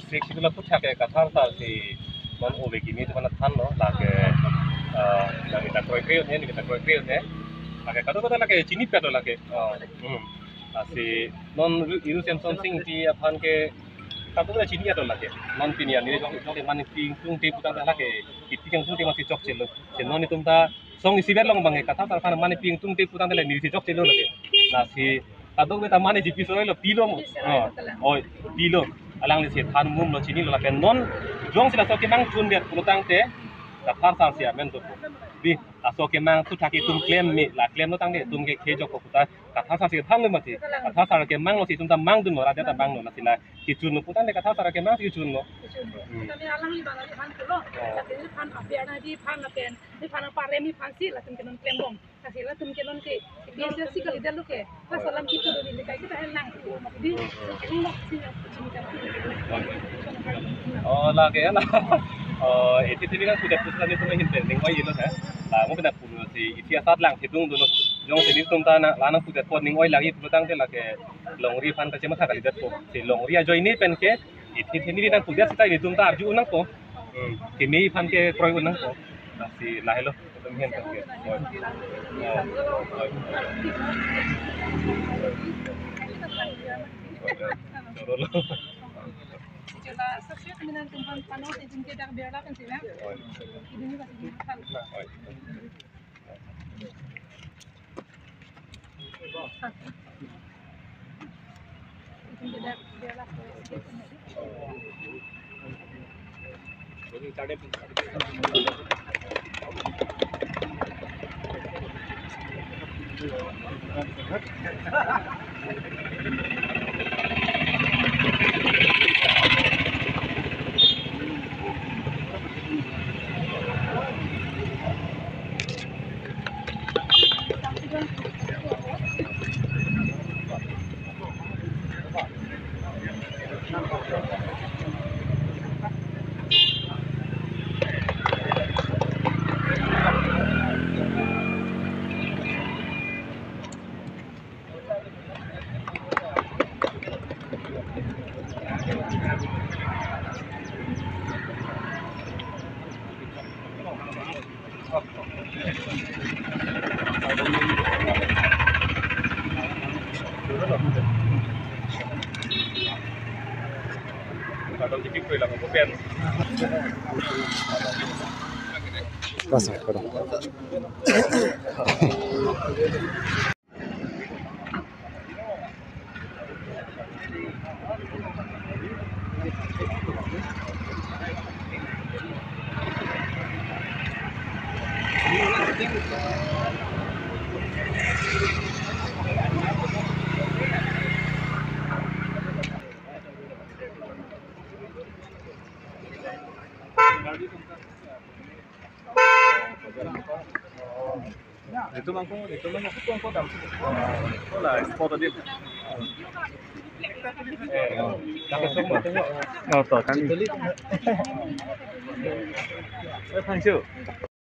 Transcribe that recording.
district itu lah putra ke kathar sa si non obe kini tu mana than no lage dari tak koi krio ni kita koi krio ni lage kado kado lage chini pedo lage si non iru Samsung sing ti aphan ke kado kado chini ado lage non pinia ni jong mani ting tung ti putang lage iti yang tung ti masih cok chelo si non itu ta song isi belong bang kathar sa mani ting tung ti putang lage ni si cok chelo lage na si kado kita mani jipi soal lo pilom pilo alang li si than mum lo chini lo la ken non jong sila so ke mang chun biat pulutang te ta phar sang sia men to bi ta so ke mang tu thaki tum claim mi la claim no tang de tum ke khe jok ko ta ka tha sang si tham le ma ti ka tha sang ke mang lo si tum ta mang dun no ra ta mang no la sila ki chun no putang de ka tha sang ke mang ki chun no tapi alang li bala phan ko lo tapi phan apya na di phan na pen di phan pa re mi phan si la tum ke non claim bom kasi la tum ke non ke biasa si ka lidar lo ke la salam ki to di kai kita hel nang di mo si oh lah kayak lah itu sini kan sudah putusan itu mahin pending wah itu saya lah mau pindah pulau si itu ya saat lang hitung dulu jong sini tuh ta lana putus pending wah lagi pulutang te lah ke longri fan kecil masa kali itu si longri aja ini pen ke itu sini kita putus kita ini tuh ta arju unang ko kini fan ke kroy unang ko lah si lah lo itu mahin pen ke Jela sosial minan tumpan panos di jengke dak biarlah kan sila. Ini masih di hal. Jengke dak biarlah jadi tadi kadang jadi kue lah kemudian Pasa, perdón. itu mangkuk kok dalam oh lah foto dia dapat semua tengok Oh, toh kan. Thank you